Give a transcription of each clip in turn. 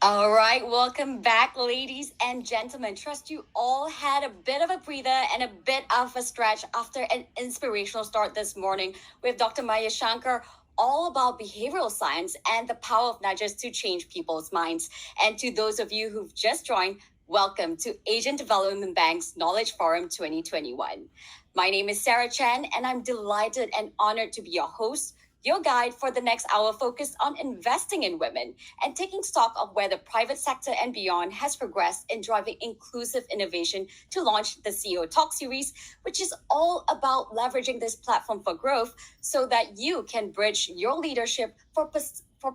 All right, welcome back, ladies and gentlemen. Trust you all had a bit of a breather and a bit of a stretch after an inspirational start this morning with Dr. Maya Shankar, all about behavioral science and the power of nudges to change people's minds. And to those of you who've just joined, welcome to Asian Development Bank's Knowledge Forum 2021. My name is Sarah Chen, and I'm delighted and honored to be your host, your guide for the next hour focused on investing in women and taking stock of where the private sector and beyond has progressed in driving inclusive innovation to launch the CEO Talk series, which is all about leveraging this platform for growth so that you can bridge your leadership for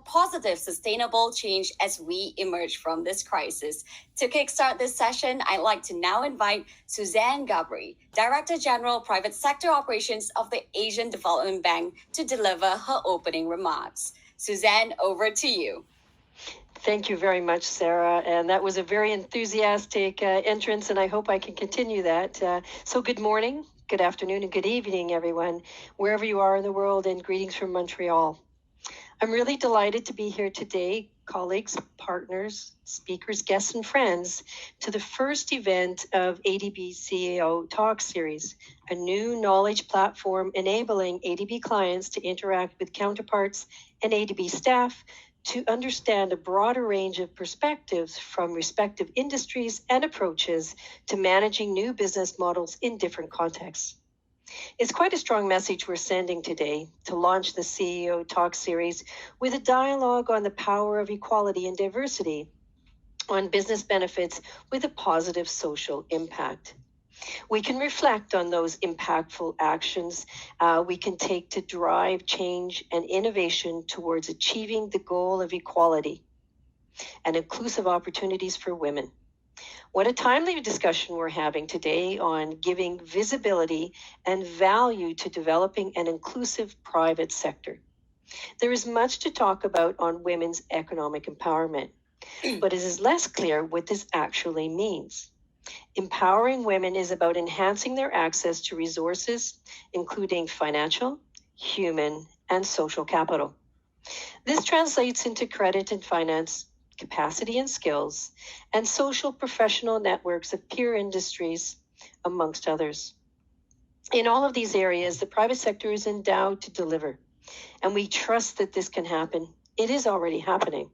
positive, sustainable change as we emerge from this crisis. To kickstart this session, I'd like to now invite Suzanne Gaboury, Director General Private Sector Operations of the Asian Development Bank, to deliver her opening remarks. Suzanne, over to you. Thank you very much, Sarah. And that was a very enthusiastic entrance, and I hope I can continue that. So good morning, good afternoon, and good evening, everyone, wherever you are in the world, and greetings from Montreal. I'm really delighted to be here today, colleagues, partners, speakers, guests, and friends, to the first event of ADB CEO Talk Series, a new knowledge platform enabling ADB clients to interact with counterparts and ADB staff to understand a broader range of perspectives from respective industries and approaches to managing new business models in different contexts. It's quite a strong message we're sending today to launch the CEO Talk series with a dialogue on the power of equality and diversity on business benefits with a positive social impact. We can reflect on those impactful actions we can take to drive change and innovation towards achieving the goal of equality and inclusive opportunities for women. What a timely discussion we're having today on giving visibility and value to developing an inclusive private sector. There is much to talk about on women's economic empowerment, but it is less clear what this actually means. Empowering women is about enhancing their access to resources, including financial, human, and social capital. This translates into credit and finance, capacity and skills, and social professional networks of peer industries, amongst others. In all of these areas, the private sector is endowed to deliver, and we trust that this can happen. It is already happening.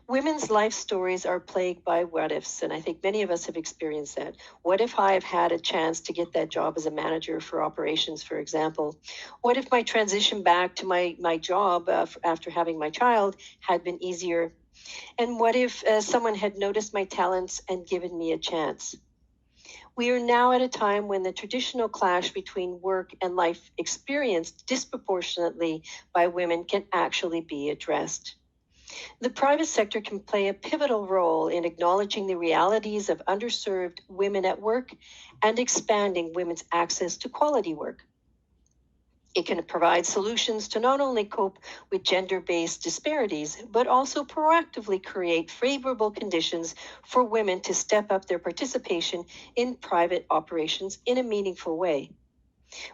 Women's life stories are plagued by what ifs, and I think many of us have experienced that. What if I have had a chance to get that job as a manager for operations, for example? What if my transition back to my job after having my child had been easier? And what if someone had noticed my talents and given me a chance? We are now at a time when the traditional clash between work and life experienced disproportionately by women can actually be addressed. The private sector can play a pivotal role in acknowledging the realities of underserved women at work and expanding women's access to quality work. It can provide solutions to not only cope with gender-based disparities, but also proactively create favorable conditions for women to step up their participation in private operations in a meaningful way.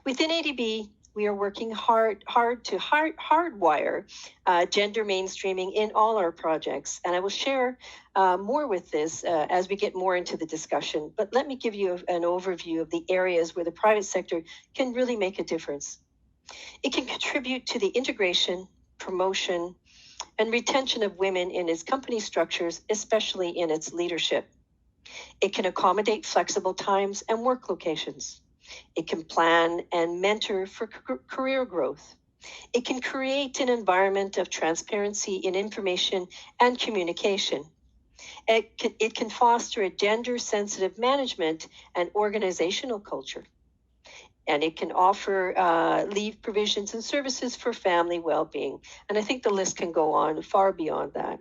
Within ADB, we are working hard to hardwire gender mainstreaming in all our projects. And I will share more with this as we get more into the discussion. But let me give you an overview of the areas where the private sector can really make a difference. It can contribute to the integration, promotion, and retention of women in its company structures, especially in its leadership. It can accommodate flexible times and work locations. It can plan and mentor for career growth. It can create an environment of transparency in information and communication. It can foster a gender-sensitive management and organizational culture. And it can offer leave provisions and services for family well-being. And I think the list can go on far beyond that.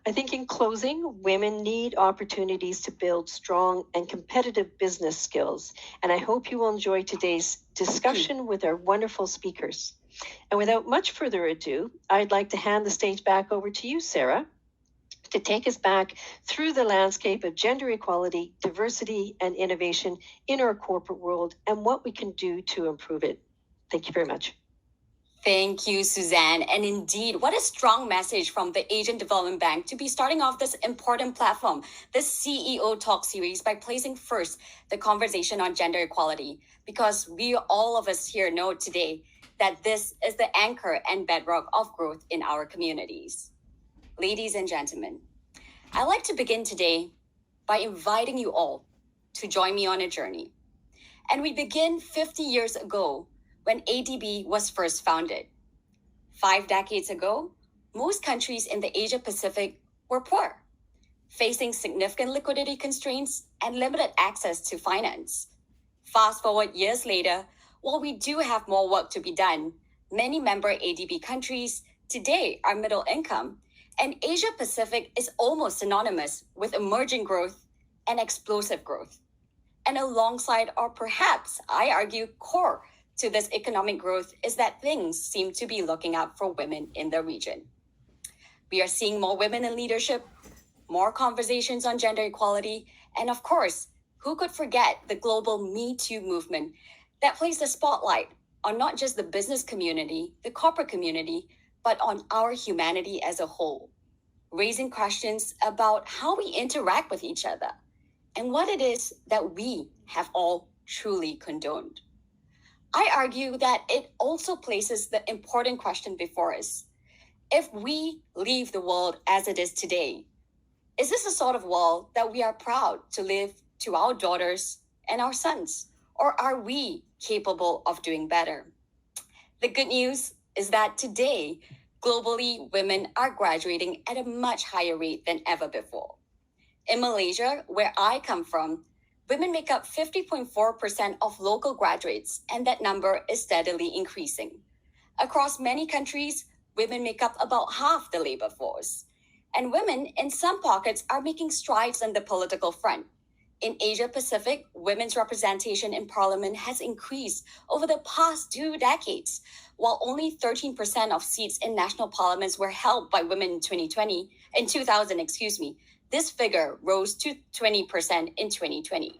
I think in closing, women need opportunities to build strong and competitive business skills. And I hope you will enjoy today's discussion with our wonderful speakers. And without much further ado, I'd like to hand the stage back over to you, Sarah, to take us back through the landscape of gender equality, diversity, and innovation in our corporate world and what we can do to improve it. Thank you very much. Thank you, Suzanne. And indeed, what a strong message from the Asian Development Bank to be starting off this important platform, this CEO Talk series, by placing first the conversation on gender equality, because we, all of us here, know today that this is the anchor and bedrock of growth in our communities. Ladies and gentlemen, I'd like to begin today by inviting you all to join me on a journey. And we begin 50 years ago when ADB was first founded. 5 decades ago, most countries in the Asia Pacific were poor, facing significant liquidity constraints and limited access to finance. Fast forward years later, while we do have more work to be done, many member ADB countries today are middle income, and Asia Pacific is almost synonymous with emerging growth and explosive growth. And alongside, or perhaps I argue, core to this economic growth is that things seem to be looking up for women in the region. We are seeing more women in leadership, more conversations on gender equality, and of course, who could forget the global Me Too movement that placed a spotlight on not just the business community, the corporate community, but on our humanity as a whole, raising questions about how we interact with each other and what it is that we have all truly condoned. I argue that it also places the important question before us. If we leave the world as it is today, is this the sort of world that we are proud to live to our daughters and our sons? Or are we capable of doing better? The good news is that today, globally, women are graduating at a much higher rate than ever before. In Malaysia, where I come from, women make up 50.4% of local graduates, and that number is steadily increasing. Across many countries, women make up about half the labor force. And women in some pockets are making strides on the political front. In Asia Pacific, women's representation in parliament has increased over the past 2 decades, while only 13% of seats in national parliaments were held by women in 2000. This figure rose to 20% in 2020.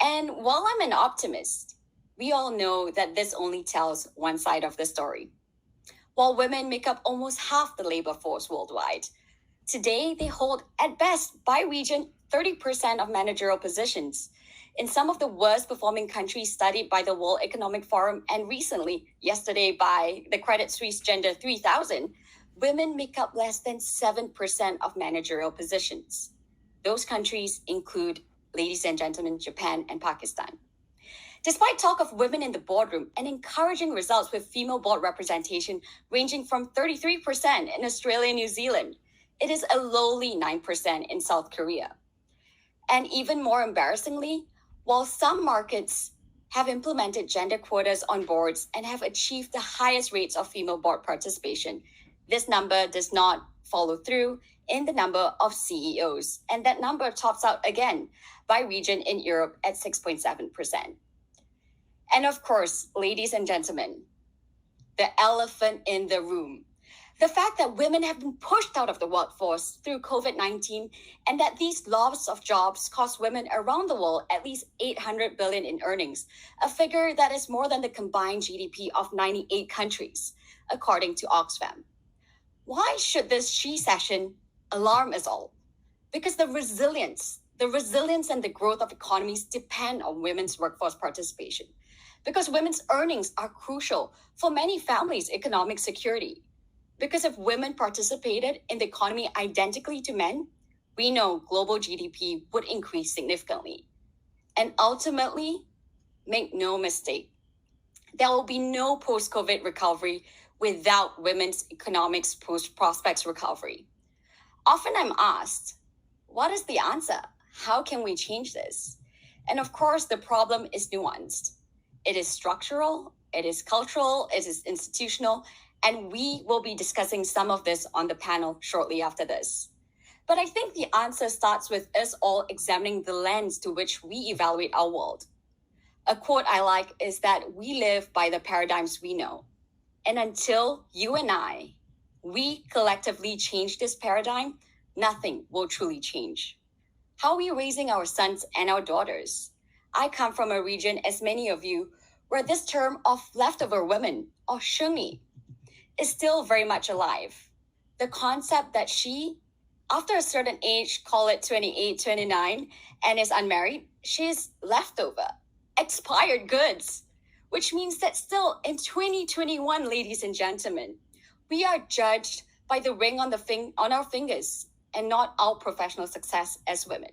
And while I'm an optimist, we all know that this only tells one side of the story. While women make up almost half the labor force worldwide, today they hold, at best, by region, 30% of managerial positions. In some of the worst performing countries studied by the World Economic Forum and recently, yesterday, by the Credit Suisse Gender 3000, women make up less than 7% of managerial positions. Those countries include, ladies and gentlemen, Japan and Pakistan. Despite talk of women in the boardroom and encouraging results with female board representation ranging from 33% in Australia and New Zealand, it is a lowly 9% in South Korea. And even more embarrassingly, while some markets have implemented gender quotas on boards and have achieved the highest rates of female board participation, this number does not follow through in the number of CEOs. And that number tops out again by region in Europe at 6.7%. And of course, ladies and gentlemen, the elephant in the room. The fact that women have been pushed out of the workforce through COVID-19 and that these loss of jobs cost women around the world at least $800 billion in earnings, a figure that is more than the combined GDP of 98 countries, according to Oxfam. Why should this She session alarm us all? Because the resilience and the growth of economies depend on women's workforce participation. Because women's earnings are crucial for many families' economic security. Because if women participated in the economy identically to men, we know global GDP would increase significantly. And ultimately, make no mistake, there will be no post-COVID recovery without women's economics post-prospects recovery. Often I'm asked, what is the answer? How can we change this? And of course, the problem is nuanced. It is structural, it is cultural, it is institutional, and we will be discussing some of this on the panel shortly after this. But I think the answer starts with us all examining the lens to which we evaluate our world. A quote I like is that we live by the paradigms we know. And until you and we collectively change this paradigm, nothing will truly change. How are we raising our sons and our daughters? I come from a region, as many of you, where this term of leftover women, or shungi, is still very much alive. The concept that she, after a certain age, call it 28, 29, and is unmarried, she's leftover, expired goods, which means that still in 2021, ladies and gentlemen, we are judged by the ring on our fingers and not our professional success as women.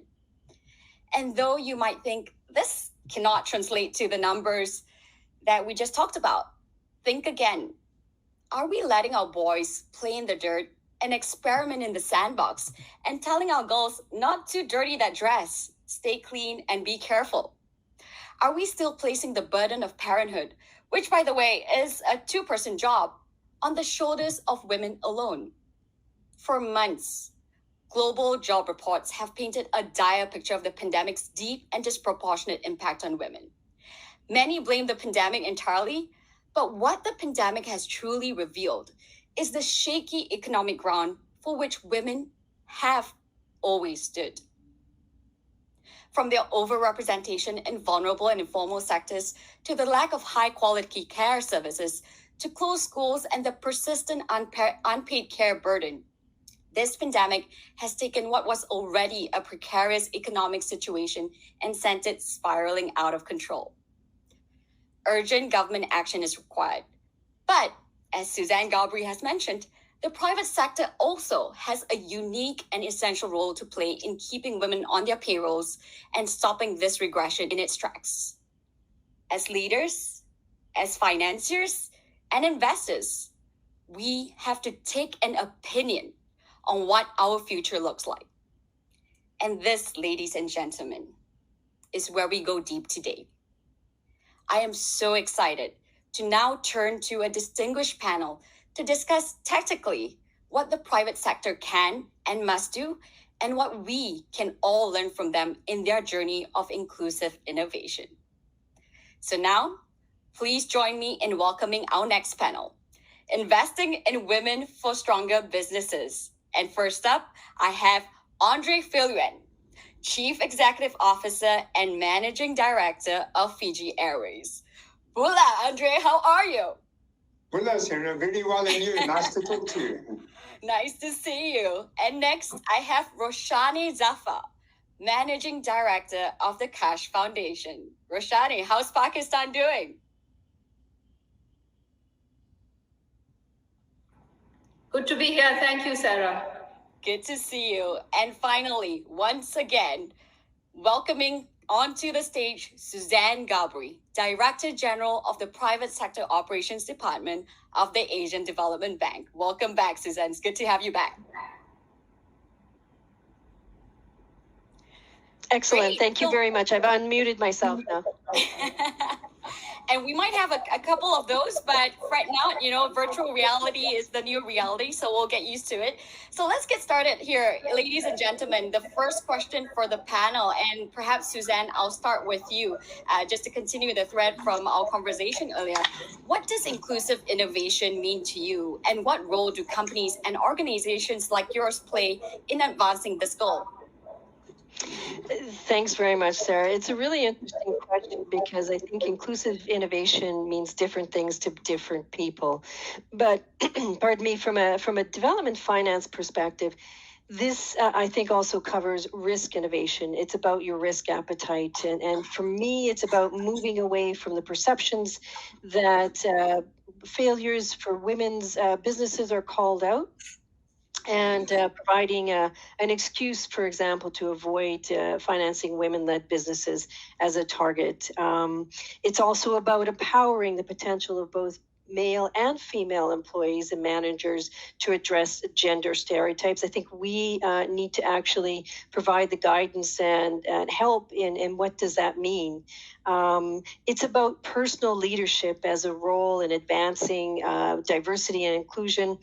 And though you might think this cannot translate to the numbers that we just talked about, think again. Are we letting our boys play in the dirt and experiment in the sandbox and telling our girls not to dirty that dress, stay clean, and be careful? Are we still placing the burden of parenthood, which, by the way, is a two-person job, on the shoulders of women alone? For months, global job reports have painted a dire picture of the pandemic's deep and disproportionate impact on women. Many blame the pandemic entirely, but what the pandemic has truly revealed is the shaky economic ground for which women have always stood. From their overrepresentation in vulnerable and informal sectors, to the lack of high-quality care services, to closed schools and the persistent unpaid care burden, this pandemic has taken what was already a precarious economic situation and sent it spiraling out of control. Urgent government action is required. But, as Suzanne Gaboury has mentioned, the private sector also has a unique and essential role to play in keeping women on their payrolls and stopping this regression in its tracks. As leaders, as financiers, and investors, we have to take an opinion on what our future looks like. And this, ladies and gentlemen, is where we go deep today. I am so excited to now turn to a distinguished panel to discuss tactically what the private sector can and must do and what we can all learn from them in their journey of inclusive innovation. So now, please join me in welcoming our next panel, Investing in Women for Stronger Businesses. And first up, I have Andre Viljoen, Chief Executive Officer and Managing Director of Fiji Airways. Bula, Andre, how are you? Bula, Sarah, very well, and you? Nice to talk to you. Nice to see you. And next, I have Roshaneh Zafar, Managing Director of the Kashf Foundation. Roshaneh, how's Pakistan doing? Good to be here. Thank you, Sarah. Good to see you. And finally, once again, welcoming onto the stage Suzanne Gaboury, Director General of the Private Sector Operations Department of the Asian Development Bank. Welcome back, Suzanne. It's good to have you back. Excellent. Great. Thank you very much. I've unmuted myself now. And we might have a couple of those, but right now, virtual reality is the new reality, so we'll get used to it. So let's get started here, ladies and gentlemen. The first question for the panel, and perhaps Suzanne, I'll start with you, just to continue the thread from our conversation earlier. What does inclusive innovation mean to you, and what role do companies and organizations like yours play in advancing this goal? Thanks very much, Sarah. It's a really interesting question because I think inclusive innovation means different things to different people. But pardon me, from a development finance perspective, this I think also covers risk innovation. It's about your risk appetite, and for me, it's about moving away from the perceptions that failures for women's businesses are called out, and providing an excuse, for example, to avoid financing women-led businesses as a target. It's also about empowering the potential of both male and female employees and managers to address gender stereotypes. I think we need to actually provide the guidance and help in what does that mean. It's about personal leadership as a role in advancing diversity and inclusion,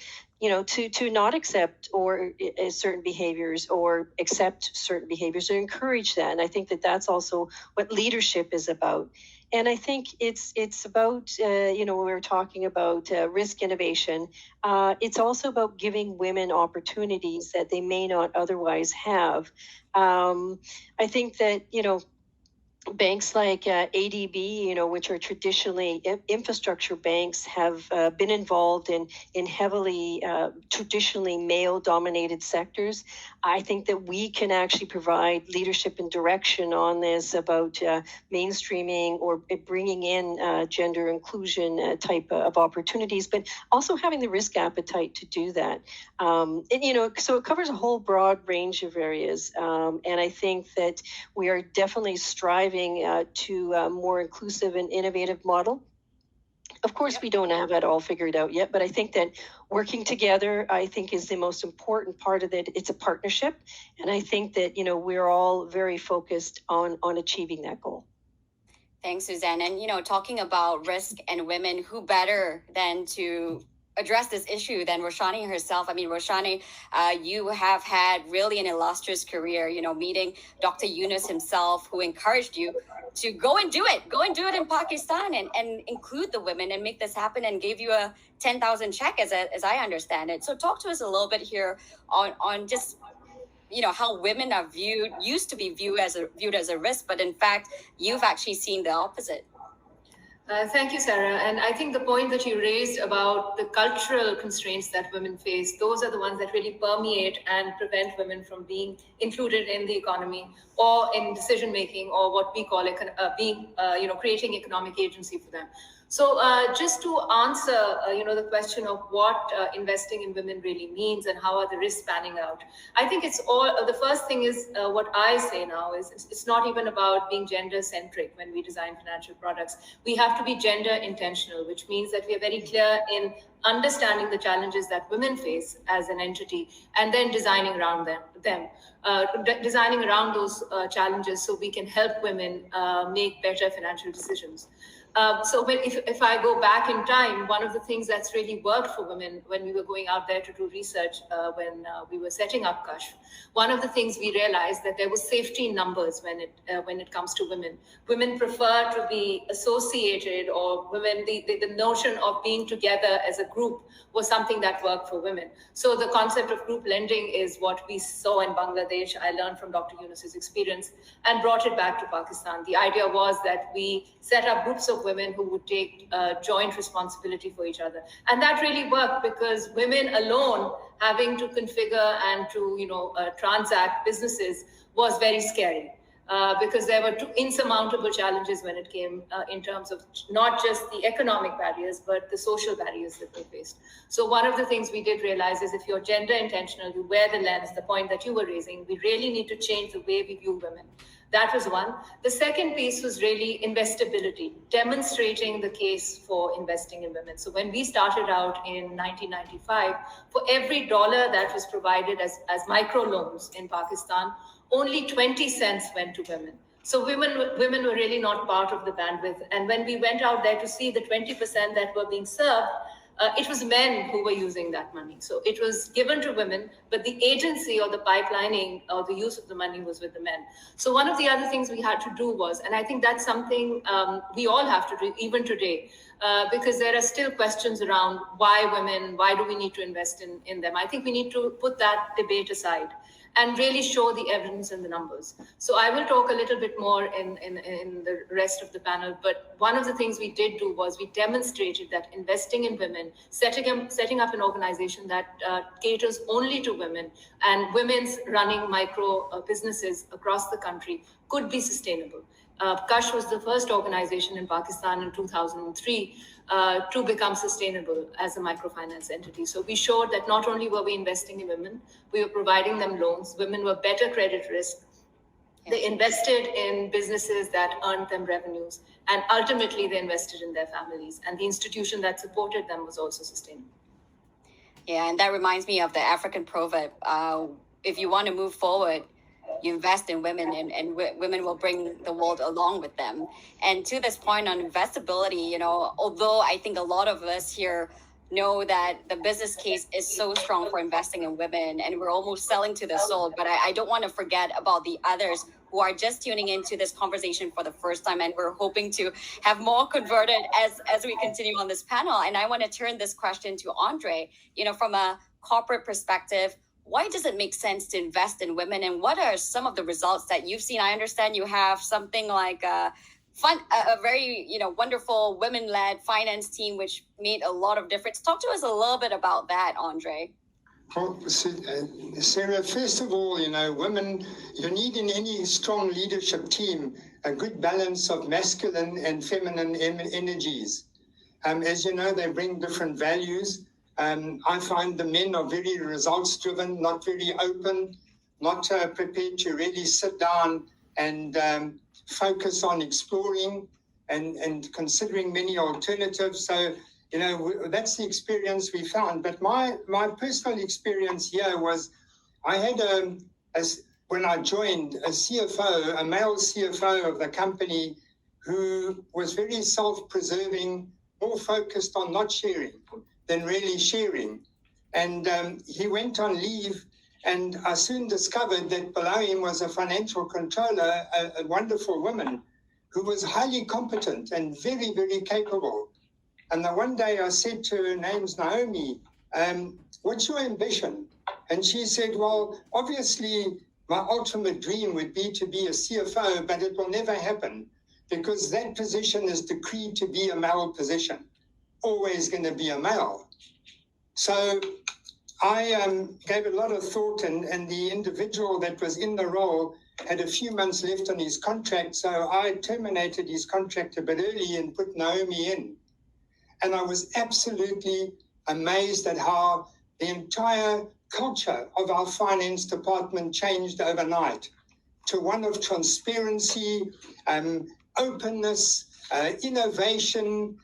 to not accept or certain behaviors or accept certain behaviors or encourage that. And I think that that's also what leadership is about. And I think it's about, when we're talking about risk innovation, it's also about giving women opportunities that they may not otherwise have. I think that, banks like ADB, which are traditionally infrastructure banks, have been involved in heavily traditionally male-dominated sectors. I think that we can actually provide leadership and direction on this about mainstreaming or bringing in gender inclusion type of opportunities, but also having the risk appetite to do that. So it covers a whole broad range of areas, and I think that we are definitely striving to a more inclusive and innovative model. Of course, we don't have it all figured out yet, but I think that working together, I think, is the most important part of it. It's a partnership, and I think that we're all very focused on achieving that goal. Thanks, Suzanne. And talking about risk and women, who better than to address this issue than Roshaneh herself? I mean, Roshaneh, you have had really an illustrious career, meeting Dr. Yunus himself, who encouraged you to go and do it in Pakistan and include the women and make this happen, and gave you a 10,000 check as I understand it. So talk to us a little bit here on just how women are used to be viewed as a risk, but in fact you've actually seen the opposite. Thank you, Sarah. And I think the point that you raised about the cultural constraints that women face, those are the ones that really permeate and prevent women from being included in the economy or in decision making, or what we call creating economic agency for them. So just to answer, the question of what investing in women really means and how are the risks panning out, I think it's all, the first thing is what I say now is it's not even about being gender centric when we design financial products. We have to be gender intentional, which means that we are very clear in understanding the challenges that women face as an entity, and then designing around them. Designing around those challenges so we can help women make better financial decisions. So if I go back in time, one of the things that's really worked for women when we were going out there to do research, when we were setting up Kashf, one of the things we realized that there was safety in numbers when it comes to women. Women prefer to be associated, or women, the notion of being together as a group was something that worked for women. So the concept of group lending is what we saw in Bangladesh. I learned from Dr. Yunus's experience and brought it back to Pakistan. The idea was that we set up groups of women who would take joint responsibility for each other. And that really worked, because women alone having to configure and to transact businesses was very scary. Because there were two insurmountable challenges when it came in terms of not just the economic barriers, but the social barriers that they faced. So one of the things we did realize is, if you're gender intentional, you wear the lens, the point that you were raising, we really need to change the way we view women. That was one. The second piece was really investability, demonstrating the case for investing in women. So when we started out in 1995, for every dollar that was provided as microloans in Pakistan, only 20 cents went to women. So women were really not part of the bandwidth. And when we went out there to see the 20% that were being served, it was men who were using that money. So it was given to women, but the agency or the pipelining or the use of the money was with the men. So one of the other things we had to do was, and I think that's something we all have to do even today, because there are still questions around why women, why do we need to invest in them? I think we need to put that debate aside and really show the evidence and the numbers. So I will talk a little bit more in the rest of the panel, but one of the things we did do was we demonstrated that investing in women, setting up an organization that caters only to women and women's running micro businesses across the country could be sustainable. Kashf was the first organization in Pakistan in 2003 to become sustainable as a microfinance entity. So we showed that not only were we investing in women, we were providing them loans. Women were better credit risk. They invested in businesses that earned them revenues, and ultimately they invested in their families. And the institution that supported them was also sustainable. Yeah, and that reminds me of the African proverb: if you want to move forward, you invest in women, and women will bring the world along with them. And to this point on investability, although I think a lot of us here know that the business case is so strong for investing in women, and we're almost selling to the soul, but I don't want to forget about the others who are just tuning into this conversation for the first time, and we're hoping to have more converted as we continue on this panel. And I want to turn this question to Andre. From a corporate perspective, why does it make sense to invest in women, and what are some of the results that you've seen? I understand you have something like a very wonderful women-led finance team, which made a lot of difference. Talk to us a little bit about that, Andre. Well, Sarah, first of all, women, you need in any strong leadership team a good balance of masculine and feminine energies. As you know, they bring different values. I find the men are very results-driven, not very open, not prepared to really sit down and focus on exploring and considering many alternatives. So, that's the experience we found. But my personal experience here was I had, when I joined, a CFO, a male CFO of the company who was very self-preserving, more focused on not sharing than really sharing. And he went on leave, and I soon discovered that below him was a financial controller, a wonderful woman who was highly competent and very, very capable. And the one day I said to her, her name's Naomi, what's your ambition? And she said, well, obviously my ultimate dream would be to be a CFO, but it will never happen because that position is decreed to be a male position, always going to be a male. So I gave a lot of thought, and the individual that was in the role had a few months left on his contract. So I terminated his contract a bit early and put Naomi in. And I was absolutely amazed at how the entire culture of our finance department changed overnight to one of transparency, openness, innovation,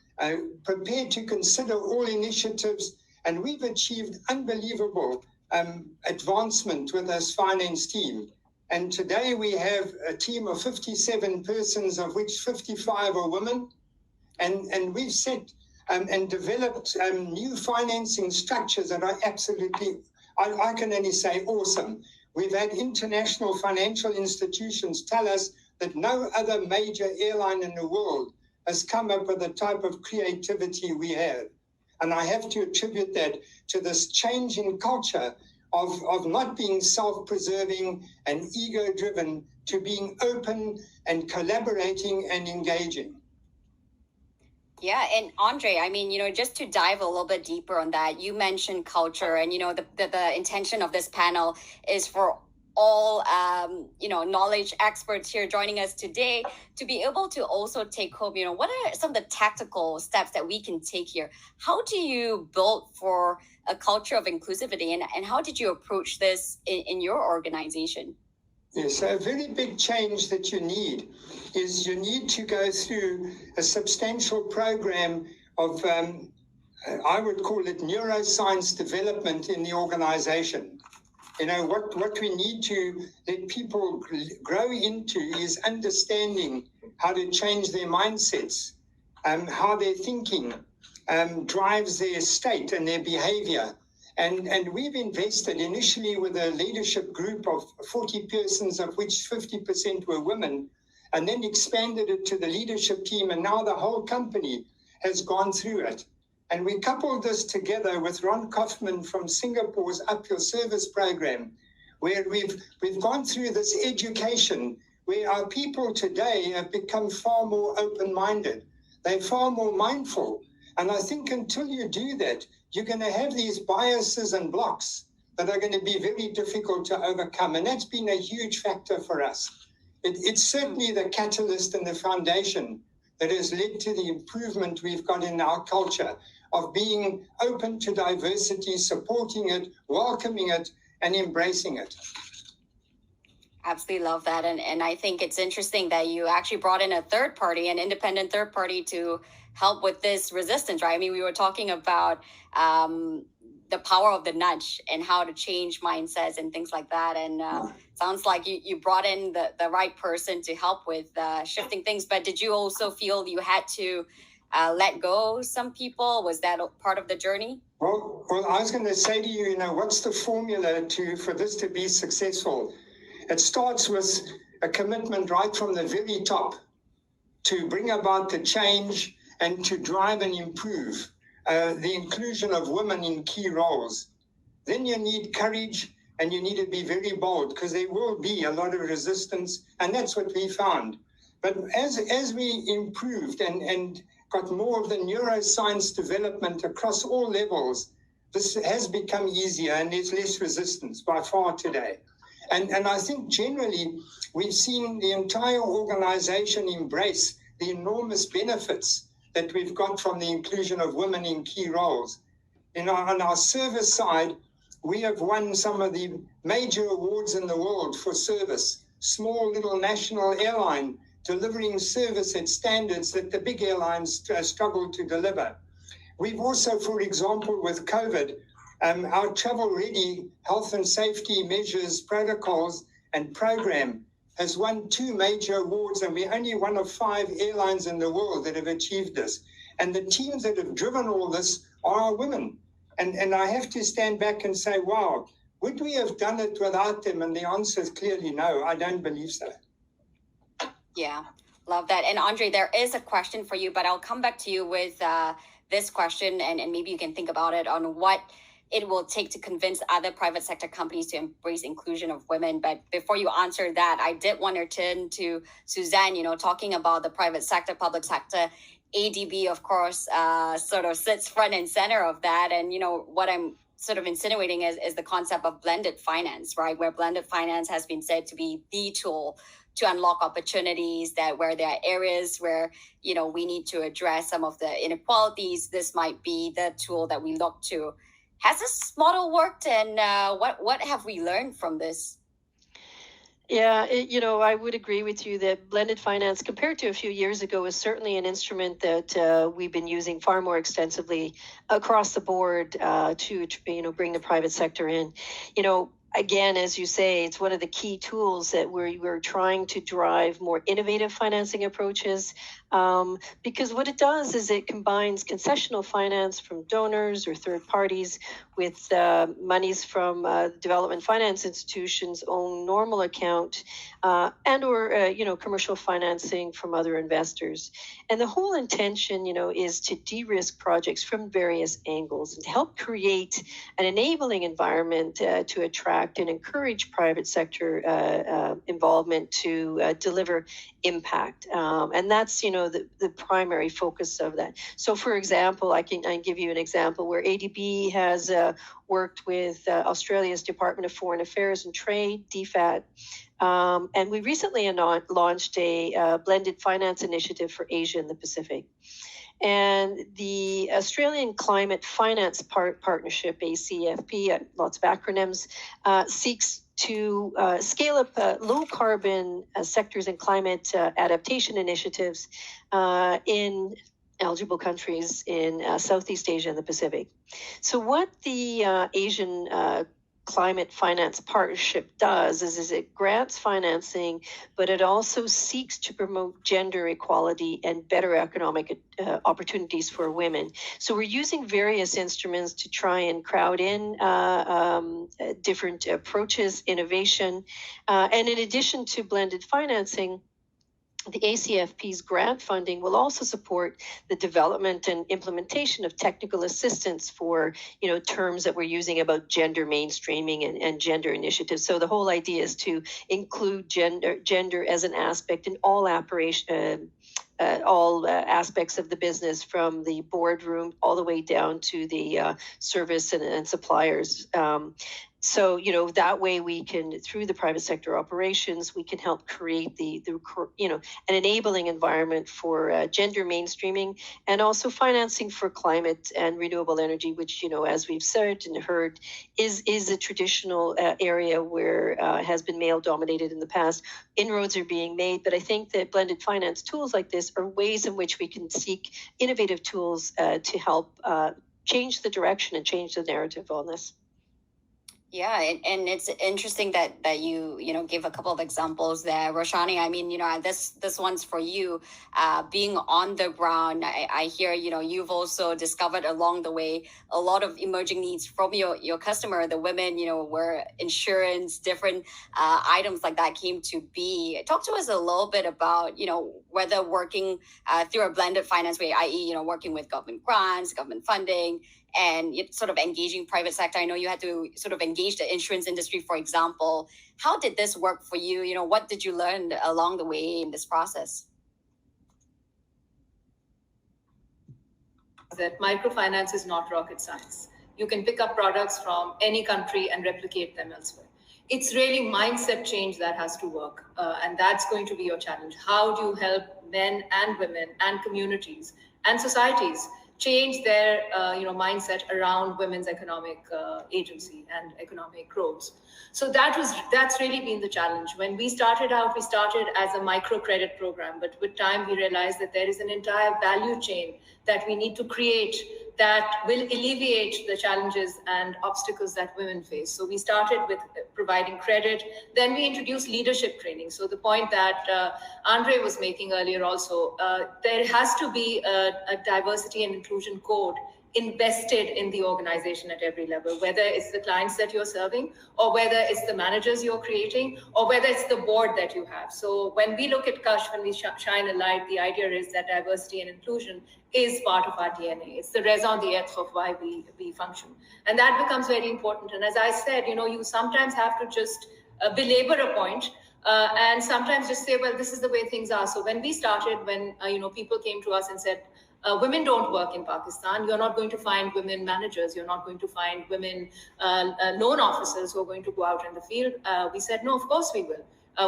prepared to consider all initiatives. And we've achieved unbelievable advancement with this finance team. And today we have a team of 57 persons, of which 55 are women. And we've set and developed new financing structures that are absolutely, I can only say, awesome. We've had international financial institutions tell us that no other major airline in the world has come up with the type of creativity we have. And I have to attribute that to this change in culture of not being self-preserving and ego-driven to being open and collaborating and engaging. Yeah, and Andre, I mean, just to dive a little bit deeper on that, you mentioned culture, and the intention of this panel is for all knowledge experts here joining us today to be able to also take home, what are some of the tactical steps that we can take here? How do you build for a culture of inclusivity, and how did you approach this in your organization? Yes, a very big change that you need is you need to go through a substantial program of, I would call it neuroscience development in the organization. What we need to let people grow into is understanding how to change their mindsets, how their thinking drives their state and their behavior. And we've invested initially with a leadership group of 40 persons, of which 50% were women, and then expanded it to the leadership team. And now the whole company has gone through it. And we coupled this together with Ron Kaufman from Singapore's Up Your Service program, where we've gone through this education, where our people today have become far more open-minded. They're far more mindful. And I think until you do that, you're going to have these biases and blocks that are going to be very difficult to overcome. And that's been a huge factor for us. It's certainly the catalyst and the foundation that has led to the improvement we've got in our culture of being open to diversity, supporting it, welcoming it, and embracing it. Absolutely love that. And I think it's interesting that you actually brought in a third party, an independent third party, to help with this resistance, right? I mean, we were talking about the power of the nudge and how to change mindsets and things like that. And sounds like you brought in the right person to help with shifting things. But did you also feel you had to let go some people? Was that part of the journey? Well, I was going to say to you, what's the formula for this to be successful? It starts with a commitment right from the very top to bring about the change and to drive and improve the inclusion of women in key roles. Then you need courage and you need to be very bold because there will be a lot of resistance, and that's what we found. But as we improved and got more of the neuroscience development across all levels, this has become easier and there's less resistance by far today. And I think generally we've seen the entire organization embrace the enormous benefits that we've got from the inclusion of women in key roles. On our service side, we have won some of the major awards in the world for service. Small little national airline delivering service at standards that the big airlines struggle to deliver. We've also, for example, with COVID, our travel-ready health and safety measures, protocols, and program has won 2 major awards, and we're only one of 5 airlines in the world that have achieved this. And the teams that have driven all this are women. And I have to stand back and say, wow, would we have done it without them? And the answer is clearly no, I don't believe so. Yeah, love that. And Andre, there is a question for you, but I'll come back to you with this question, and maybe you can think about it on what it will take to convince other private sector companies to embrace inclusion of women. But before you answer that, I did want to turn to Suzanne, talking about the private sector, public sector. ADB, of course, sort of sits front and center of that. And, what I'm sort of insinuating is the concept of blended finance, right? Where blended finance has been said to be the tool to unlock opportunities, that where there are areas where, we need to address some of the inequalities, this might be the tool that we look to. Has this model worked, and what have we learned from this? Yeah, I would agree with you that blended finance, compared to a few years ago, is certainly an instrument that we've been using far more extensively across the board to bring the private sector in. Again, as you say, it's one of the key tools that we're trying to drive more innovative financing approaches, because what it does is it combines concessional finance from donors or third parties with monies from development finance institutions' own normal account and or commercial financing from other investors. And the whole intention, is to de-risk projects from various angles and to help create an enabling environment to attract and encourage private sector involvement to deliver impact. And that's, the primary focus of that. So, for example, I can give you an example where ADB has worked with Australia's Department of Foreign Affairs and Trade, DFAT, and we recently launched a blended finance initiative for Asia and the Pacific. And the Australian Climate Finance Partnership, ACFP, lots of acronyms, seeks to scale up low carbon sectors and climate adaptation initiatives in eligible countries in Southeast Asia and the Pacific. So what the Asian Climate Finance Partnership does is it grants financing, but it also seeks to promote gender equality and better economic opportunities for women. So we're using various instruments to try and crowd in different approaches, innovation, and in addition to blended financing, the ACFP's grant funding will also support the development and implementation of technical assistance for, terms that we're using about gender mainstreaming and gender initiatives. So the whole idea is to include gender as an aspect in all aspects of the business, from the boardroom all the way down to the service and suppliers. So, that way we can, through the private sector operations, we can help create an enabling environment for gender mainstreaming and also financing for climate and renewable energy, which, as we've said and heard, is a traditional area where has been male dominated in the past. Inroads are being made, but I think that blended finance tools like this are ways in which we can seek innovative tools to help change the direction and change the narrative on this. Yeah, and it's interesting that you give a couple of examples there, Roshaneh. I mean, this one's for you. Being on the ground, I hear you've also discovered along the way a lot of emerging needs from your customer, the women. Where insurance, different items like that came to be. Talk to us a little bit about whether working through a blended finance way, i.e., working with government grants, government funding, and sort of engaging private sector. I know you had to sort of engage the insurance industry, for example. How did this work for you? What did you learn along the way in this process? That microfinance is not rocket science. You can pick up products from any country and replicate them elsewhere. It's really mindset change that has to work, and that's going to be your challenge. How do you help men and women and communities and societies change their mindset around women's economic agency and economic roles? So that's really been the challenge. When we started out, we started as a microcredit program, but with time we realized that there is an entire value chain that we need to create that will alleviate the challenges and obstacles that women face. So we started with providing credit. Then we introduced leadership training. So the point that Andre was making earlier also, there has to be a diversity and inclusion code invested in the organization at every level, whether it's the clients that you're serving, or whether it's the managers you're creating, or whether it's the board that you have. So when we look at Kashf, when we shine a light, the idea is that diversity and inclusion is part of our DNA. It's the raison d'etre of why we function. And that becomes very important. And as I said, you sometimes have to just belabor a point, and sometimes just say, well, this is the way things are. So when we started, when people came to us and said, women don't work in Pakistan. You're not going to find women managers. You're not going to find women loan officers who are going to go out in the field. We said, no, of course we will.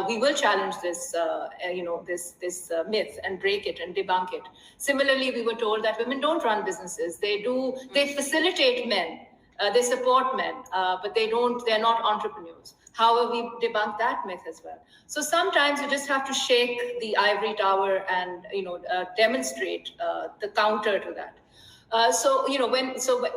We will challenge this, this myth and break it and debunk it. Similarly, we were told that women don't run businesses. They facilitate men. They support men, but they're not entrepreneurs. How we debunk that myth as well? So sometimes you just have to shake the ivory tower and demonstrate the counter to that.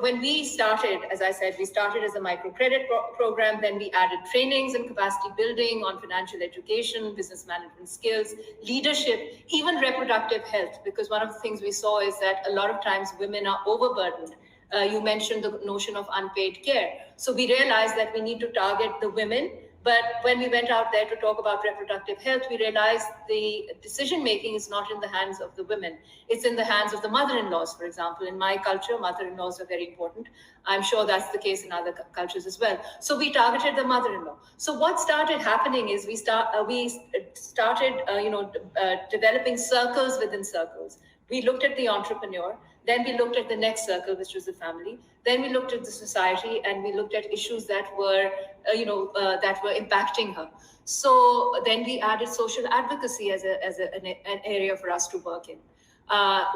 When we started, as I said, we started as a microcredit program. Then we added trainings and capacity building on financial education, business management skills, leadership, even reproductive health. Because one of the things we saw is that a lot of times women are overburdened. You mentioned the notion of unpaid care. So we realized that we need to target the women. But when we went out there to talk about reproductive health, we realized the decision-making is not in the hands of the women. It's in the hands of the mother-in-laws, for example. In my culture, mother-in-laws are very important. I'm sure that's the case in other cultures as well. So we targeted the mother-in-law. So what started happening is we started developing circles within circles. We looked at the entrepreneur. Then we looked at the next circle, which was the family. Then we looked at the society, and we looked at issues that were, that were impacting her. So then we added social advocacy as an area for us to work in,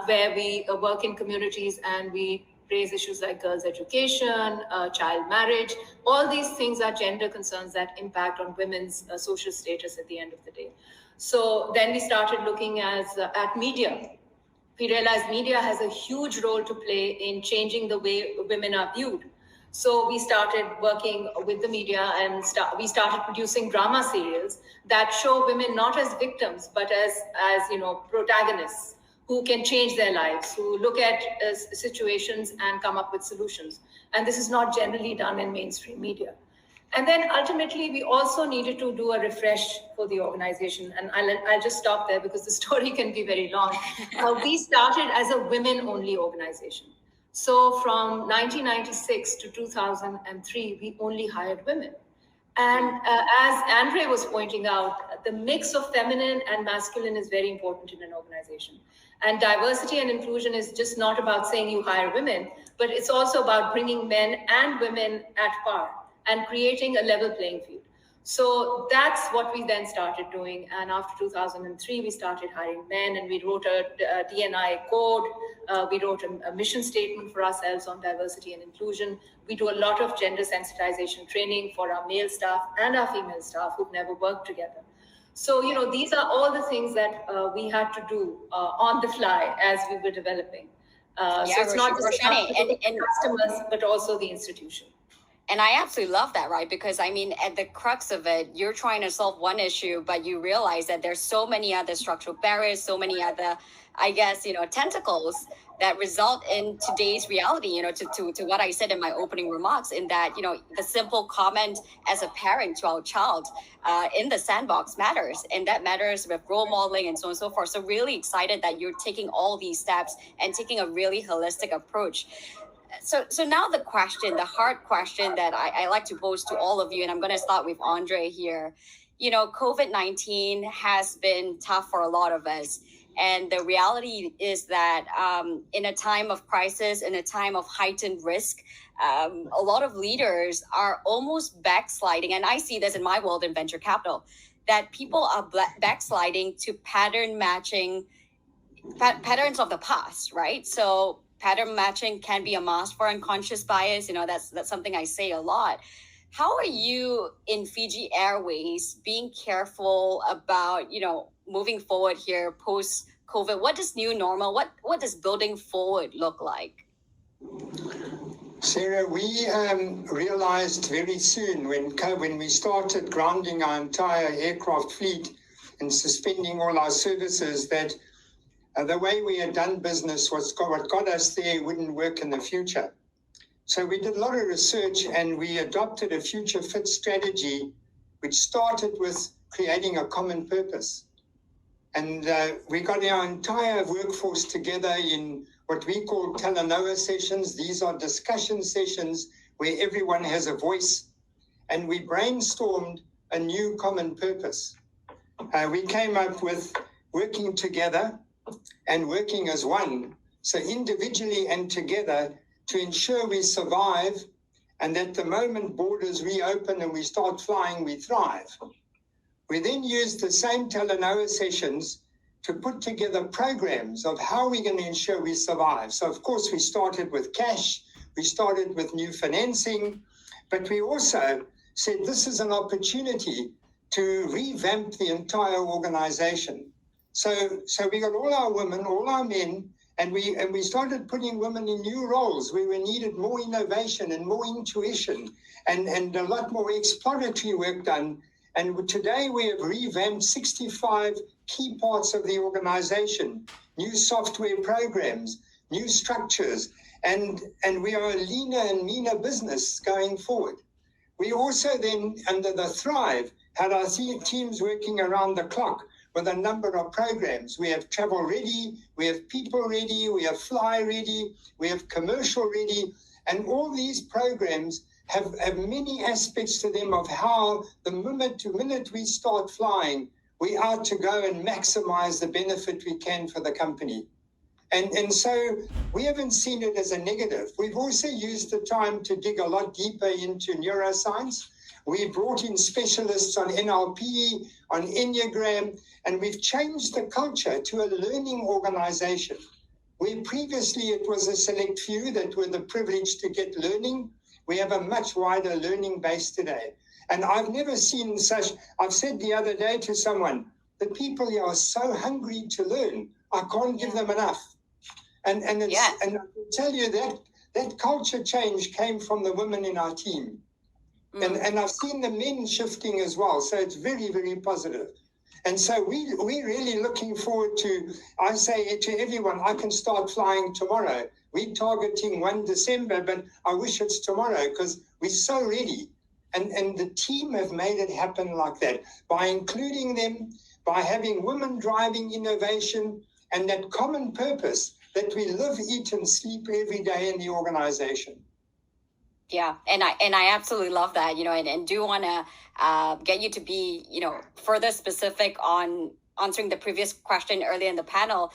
where we work in communities and we raise issues like girls' education, child marriage. All these things are gender concerns that impact on women's social status at the end of the day. So then we started looking at media. We realized media has a huge role to play in changing the way women are viewed. So we started working with the media and we started producing drama serials that show women not as victims, but as protagonists who can change their lives, who look at situations and come up with solutions. And this is not generally done in mainstream media. And then ultimately, we also needed to do a refresh for the organization. And I'll just stop there because the story can be very long. We started as a women-only organization. So from 1996 to 2003, we only hired women. And as Andre was pointing out, the mix of feminine and masculine is very important in an organization. And diversity and inclusion is just not about saying you hire women, but it's also about bringing men and women at par and creating a level playing field. So that's what we then started doing. And after 2003, we started hiring men, and we wrote a D&I code. We wrote a mission statement for ourselves on diversity and inclusion. We do a lot of gender sensitization training for our male staff and our female staff who've never worked together. So, these are all the things that we had to do on the fly as we were developing. So it's not just customers, but also the institution. And I absolutely love that, right? Because I mean, at the crux of it, you're trying to solve one issue, but you realize that there's so many other structural barriers, so many other, I guess, tentacles that result in today's reality, to what I said in my opening remarks, in that, the simple comment as a parent to our child in the sandbox matters. And that matters with role modeling and so on and so forth. So really excited that you're taking all these steps and taking a really holistic approach. So now the question, the hard question that I like to pose to all of you, and I'm going to start with Andre here. You know, COVID-19 has been tough for a lot of us. And the reality is that in a time of crisis, in a time of heightened risk, a lot of leaders are almost backsliding. And I see this in my world in venture capital, that people are backsliding to pattern matching patterns of the past, right? So pattern matching can be a mask for unconscious bias. You know, that's something I say a lot. How are you in Fiji Airways being careful about, you know, moving forward here post COVID? What does new normal, what does building forward look like? Sarah, we realized very soon when we started grounding our entire aircraft fleet and suspending all our services that the way we had done business was what got us there wouldn't work in the future. So we did a lot of research and we adopted a future fit strategy, which started with creating a common purpose. And we got our entire workforce together in what we call Talanoa sessions. These are discussion sessions where everyone has a voice. And we brainstormed a new common purpose. We came up with working together and working as one. So individually and together, to ensure we survive and that the moment borders reopen and we start flying, we thrive. We then used the same Talanoa sessions to put together programs of how we're going to ensure we survive. So, of course, we started with cash, we started with new financing, but we also said this is an opportunity to revamp the entire organization. So we got all our women, all our men, and we started putting women in new roles where we needed more innovation and more intuition and a lot more exploratory work done. And today we have revamped 65 key parts of the organization, new software programs, new structures, and we are a leaner and meaner business going forward. We also then, under the Thrive, had our teams working around the clock with a number of programs. We have travel ready, we have people ready, we have fly ready, we have commercial ready, and all these programs have many aspects to them of how the minute we start flying, we are to go and maximize the benefit we can for the company. And so we haven't seen it as a negative. We've also used the time to dig a lot deeper into neuroscience. We brought in specialists on NLP, on Enneagram, and we've changed the culture to a learning organization. Where previously it was a select few that were the privileged to get learning, we have a much wider learning base today. And I've never seen such, I've said the other day to someone, the people here are so hungry to learn, I can't give them enough. And I can tell you that culture change came from the women in our team. And I've seen the men shifting as well. So it's very, very positive. And so we're really looking forward to, I say to everyone, I can start flying tomorrow. We're targeting 1 December, but I wish it's tomorrow because we're so ready. And the team have made it happen like that by including them, by having women driving innovation and that common purpose that we live, eat, and sleep every day in the organization. Yeah, and I absolutely love that, you know, and do want to get you to be, you know, further specific on answering the previous question earlier in the panel,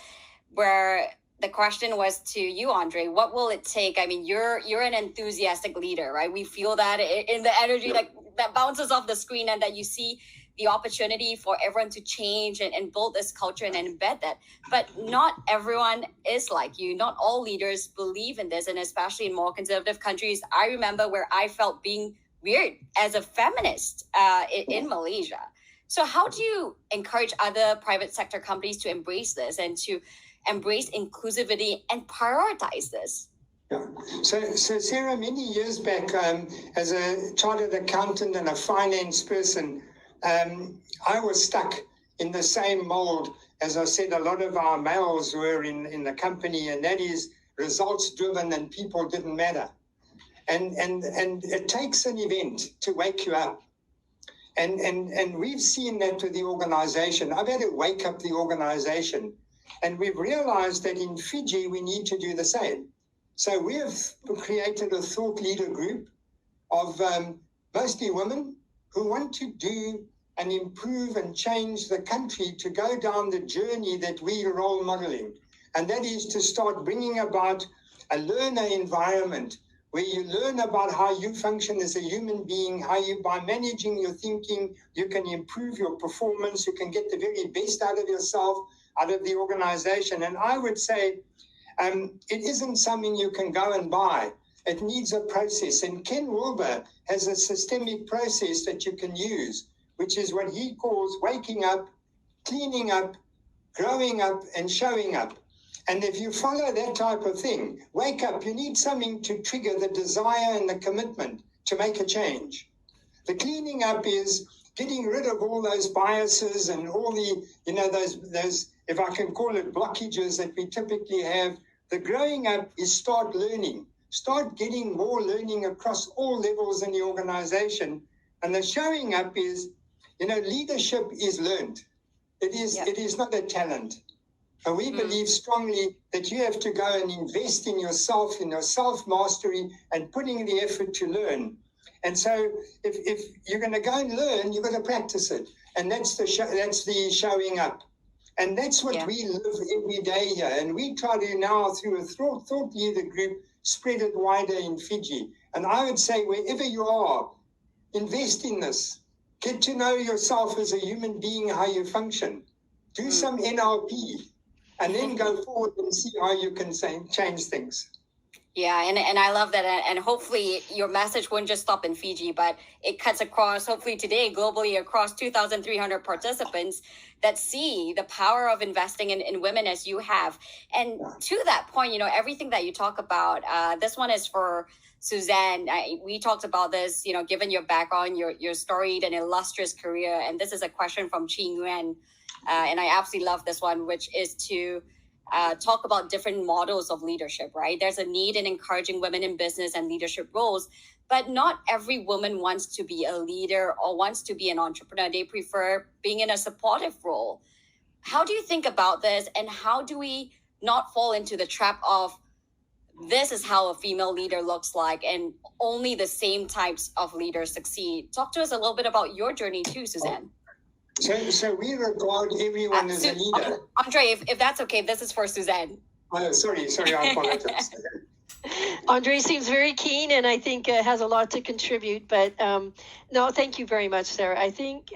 where the question was to you, Andre. What will it take? I mean, you're an enthusiastic leader, right? We feel that in the energy that bounces off the screen, and that you see the opportunity for everyone to change and build this culture and embed that. But not everyone is like you. Not all leaders believe in this, and especially in more conservative countries. I remember where I felt being weird as a feminist in Malaysia. So how do you encourage other private sector companies to embrace this and to embrace inclusivity and prioritize this? Yeah. So Sarah, many years back, as a chartered accountant and a finance person, I was stuck in the same mold. As I said, a lot of our males were in the company, and that is results driven and people didn't matter. And it takes an event to wake you up. And we've seen that with the organization. I've had to wake up the organization. And we've realized that in Fiji, we need to do the same. So we have created a thought leader group of mostly women who want to do and improve and change the country to go down the journey that we are role modeling. And that is to start bringing about a learner environment where you learn about how you function as a human being, how you, by managing your thinking, you can improve your performance, you can get the very best out of yourself, out of the organization. And I would say it isn't something you can go and buy. It needs a process. And Ken Wilber has a systemic process that you can use, which is what he calls waking up, cleaning up, growing up, and showing up. And if you follow that type of thing, wake up, you need something to trigger the desire and the commitment to make a change. The cleaning up is getting rid of all those biases and all the, those, if I can call it, blockages that we typically have. The growing up is start learning. Start getting more learning across all levels in the organization. And the showing up is, leadership is learned. It is not a talent. And we believe strongly that you have to go and invest in yourself, in your self-mastery, and putting the effort to learn. And so if you're going to go and learn, you've got to practice it. And that's the showing up. And that's what we live every day here. And we try to now, through a thought leader group, spread it wider in Fiji. And I would say wherever you are, invest in this. Get to know yourself as a human being, how you function. Do some NLP. And then go forward and see how you can change things. Yeah, and I love that. And hopefully your message won't just stop in Fiji, but it cuts across, hopefully today, globally, across 2,300 participants that see the power of investing in women as you have. And to that point, everything that you talk about, this one is for Suzanne. We talked about this, given your background, your storied and illustrious career. And this is a question from Qing Yuan. And I absolutely love this one, which is to talk about different models of leadership, right? There's a need in encouraging women in business and leadership roles, but not every woman wants to be a leader or wants to be an entrepreneur. They prefer being in a supportive role. How do you think about this? And how do we not fall into the trap of this is how a female leader looks like and only the same types of leaders succeed? Talk to us a little bit about your journey too, Suzanne. So we regard everyone as a leader. Andre, if that's okay, this is for Suzanne. Oh, sorry, I apologize. Andre seems very keen and I think has a lot to contribute. But no, thank you very much, Sarah. I think,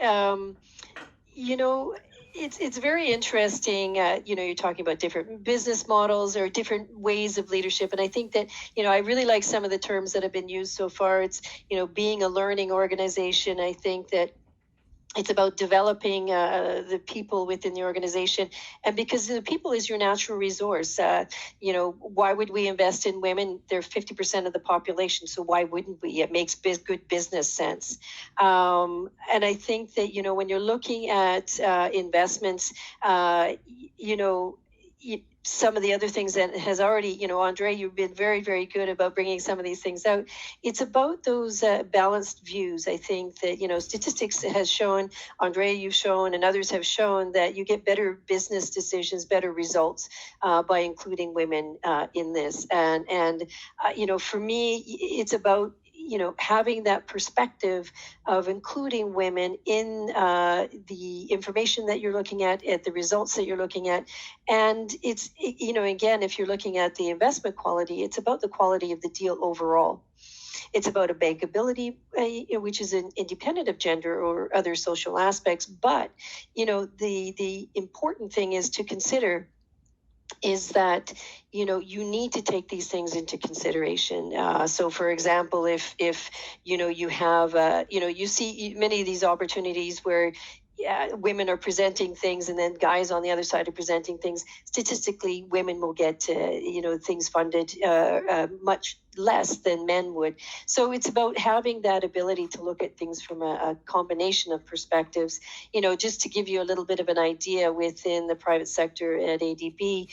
it's very interesting. You're talking about different business models or different ways of leadership. And I think that, I really like some of the terms that have been used so far. It's, being a learning organization. I think that it's about developing the people within the organization. And because the people is your natural resource, why would we invest in women? They're 50% of the population. So why wouldn't we? It makes good business sense. And I think that, when you're looking at investments, some of the other things that has already, Andre, you've been very, very good about bringing some of these things out. It's about those balanced views. I think that, statistics has shown, Andre, you've shown, and others have shown that you get better business decisions, better results by including women in this. And for me, it's about, having that perspective of including women in the information that you're looking at the results that you're looking at. And it's, again, if you're looking at the investment quality, it's about the quality of the deal overall. It's about a bankability, which is independent of gender or other social aspects. But, the important thing is to consider is that, you need to take these things into consideration. So, for example, if you have, you see many of these opportunities where women are presenting things and then guys on the other side are presenting things, statistically, women will get, things funded much less than men would. So it's about having that ability to look at things from a combination of perspectives. Just to give you a little bit of an idea within the private sector at ADB,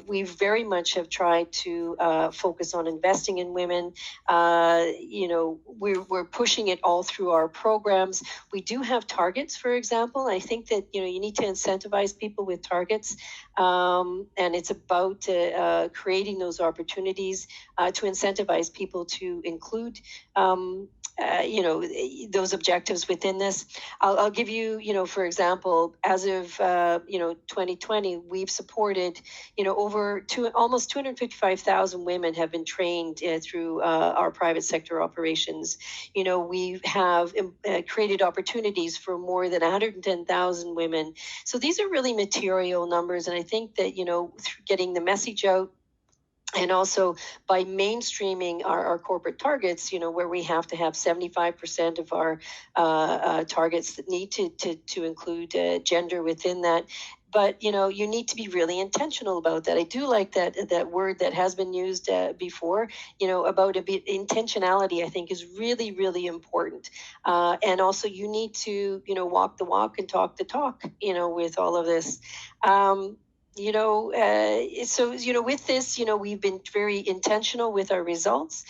we very much have tried to focus on investing in women. We're pushing it all through our programs. We do have targets, for example, example. I think that, you need to incentivize people with targets, and it's about creating those opportunities to incentivize people to include those objectives within this. I'll give you, for example, as of 2020, we've supported almost 255,000 women have been trained through our private sector operations. We have created opportunities for more than 110,000 women. So these are really material numbers, and I think that through getting the message out, and also by mainstreaming our corporate targets, where we have to have 75% of our targets that need to include gender within that. But, you need to be really intentional about that. I do like that word that has been used before, about a bit intentionality, I think is really, really important. And also you need to, walk the walk and talk the talk, with all of this. With this, we've been very intentional with our results.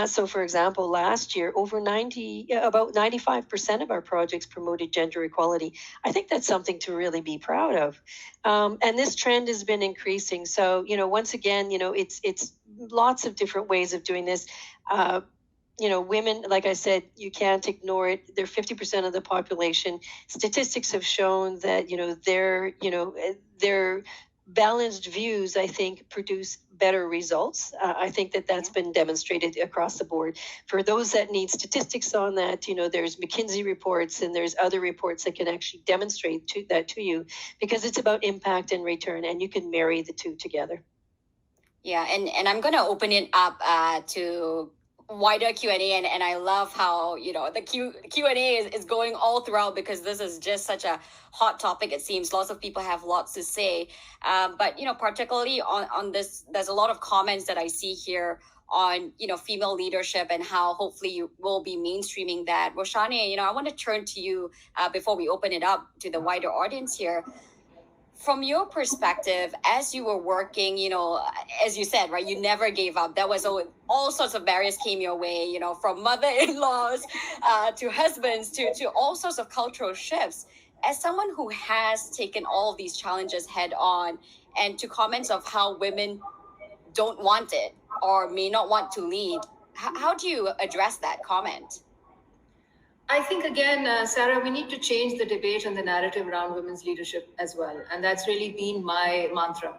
So, for example, last year, about 95% of our projects promoted gender equality. I think that's something to really be proud of. And this trend has been increasing. So, once again, it's lots of different ways of doing this. Women, like I said, you can't ignore it. They're 50% of the population. Statistics have shown that, their balanced views, I think, produce better results. I think that's been demonstrated across the board. For those that need statistics on that, there's McKinsey reports and there's other reports that can actually demonstrate that to you, because it's about impact and return, and you can marry the two together. Yeah, and I'm going to open it up to wider Q&A, and I love how the Q&A is going all throughout, because this is just such a hot topic. It seems lots of people have lots to say, but particularly on this, there's a lot of comments that I see here on female leadership and how hopefully you will be mainstreaming that. Roshaneh, I want to turn to you before we open it up to the wider audience here. From your perspective, as you were working, as you said, right, you never gave up. There was all sorts of barriers came your way, from mother-in-laws to husbands to all sorts of cultural shifts. As someone who has taken all of these challenges head on, and to comments of how women don't want it or may not want to lead, how do you address that comment? I think, again, Sarah, we need to change the debate and the narrative around women's leadership as well. And that's really been my mantra.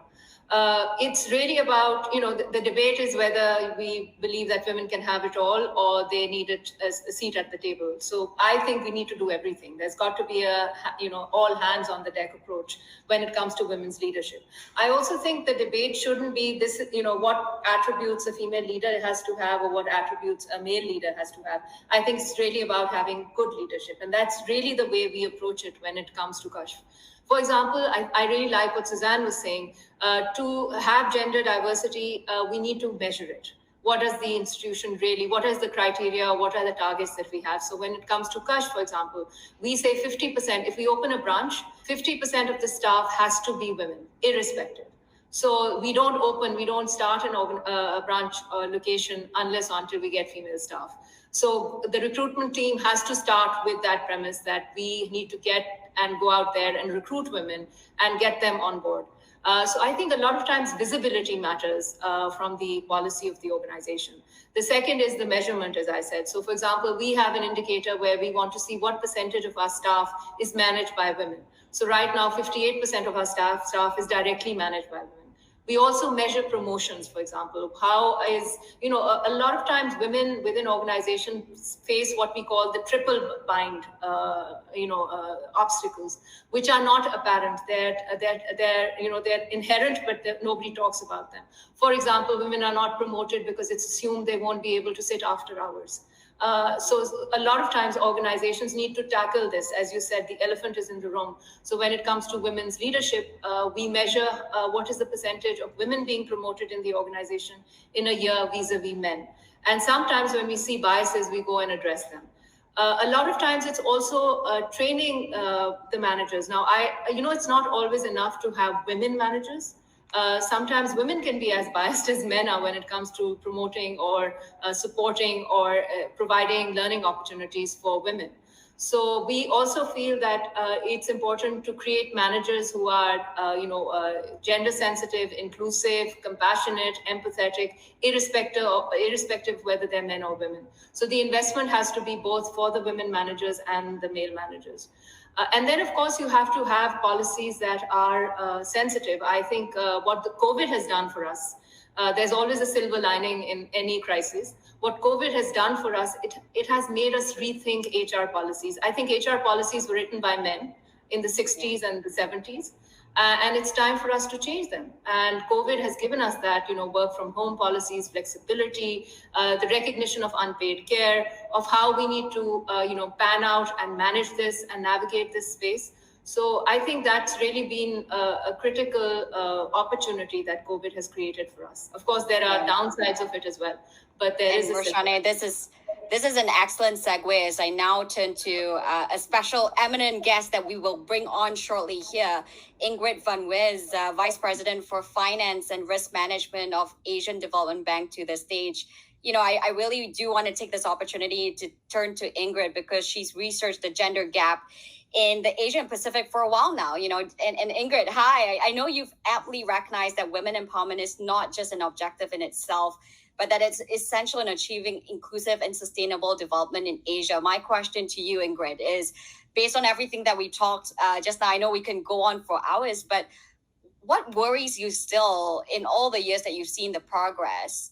It's really about, the debate is whether we believe that women can have it all or they need a seat at the table. So I think we need to do everything. There's got to be a, all hands on the deck approach when it comes to women's leadership. I also think the debate shouldn't be this, what attributes a female leader has to have or what attributes a male leader has to have. I think it's really about having good leadership. And that's really the way we approach it when it comes to Kashf. For example, I really like what Suzanne was saying. To have gender diversity, we need to measure it. What does the institution really, what is the criteria, what are the targets that we have? So when it comes to Kashf, for example, we say 50%, if we open a branch, 50% of the staff has to be women, irrespective. So we don't start a branch or location unless until we get female staff. So the recruitment team has to start with that premise that we need to get and go out there and recruit women and get them on board. So I think a lot of times visibility matters from the policy of the organization. The second is the measurement, as I said. So for example, we have an indicator where we want to see what percentage of our staff is managed by women. So right now, 58% of our staff is directly managed by women. We also measure promotions, for example. How is, a lot of times women within organizations face what we call the triple bind, obstacles, which are not apparent. They're inherent, but nobody talks about them. For example, women are not promoted because it's assumed they won't be able to sit after hours. So a lot of times organizations need to tackle this. As you said, the elephant is in the room. So when it comes to women's leadership, we measure what is the percentage of women being promoted in the organization in a year vis-a-vis men. And sometimes when we see biases, we go and address them. A lot of times it's also training the managers. Now, it's not always enough to have women managers. Sometimes women can be as biased as men are when it comes to promoting or supporting or providing learning opportunities for women. So we also feel that it's important to create managers who are, gender sensitive, inclusive, compassionate, empathetic, irrespective whether they're men or women. So the investment has to be both for the women managers and the male managers. And then, of course, you have to have policies that are sensitive. I think what the COVID has done for us, there's always a silver lining in any crisis. What COVID has done for us, it has made us rethink HR policies. I think HR policies were written by men in the 60s and the 70s. And it's time for us to change them. And COVID has given us that, work from home policies, flexibility, the recognition of unpaid care, of how we need to, pan out and manage this and navigate this space. So I think that's really been a critical opportunity that COVID has created for us. Of course, there are downsides of it as well, but there is. Roshaneh, this is an excellent segue as I now turn to a special eminent guest that we will bring on shortly here, Ingrid van Wees, Vice President for Finance and Risk Management of Asian Development Bank, to the stage. I really do want to take this opportunity to turn to Ingrid because she's researched the gender gap in the Asian Pacific for a while now, and Ingrid, hi, I know you've aptly recognized that women empowerment is not just an objective in itself, but that it's essential in achieving inclusive and sustainable development in Asia. My question to you, Ingrid, is based on everything that we talked just now, I know we can go on for hours, but what worries you still in all the years that you've seen the progress,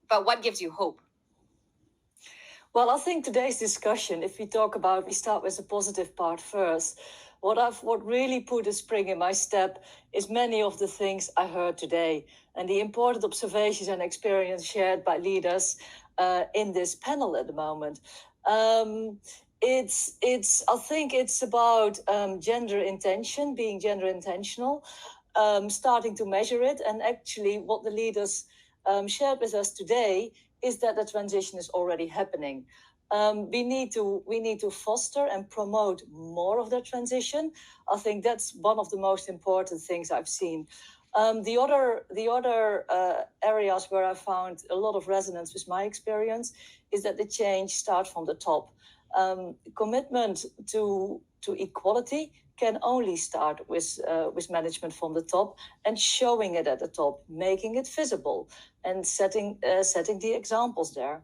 but what gives you hope? Well, I think today's discussion, if we start with the positive part first, what really put a spring in my step is many of the things I heard today and the important observations and experience shared by leaders in this panel at the moment. I think it's about gender intention, being gender intentional, starting to measure it. And actually what the leaders shared with us today is that the transition is already happening. We need to foster and promote more of that transition. I think that's one of the most important things I've seen. The other areas where I found a lot of resonance with my experience is that the change starts from the top. Commitment to equality can only start with management from the top and showing it at the top, making it visible and setting the examples there.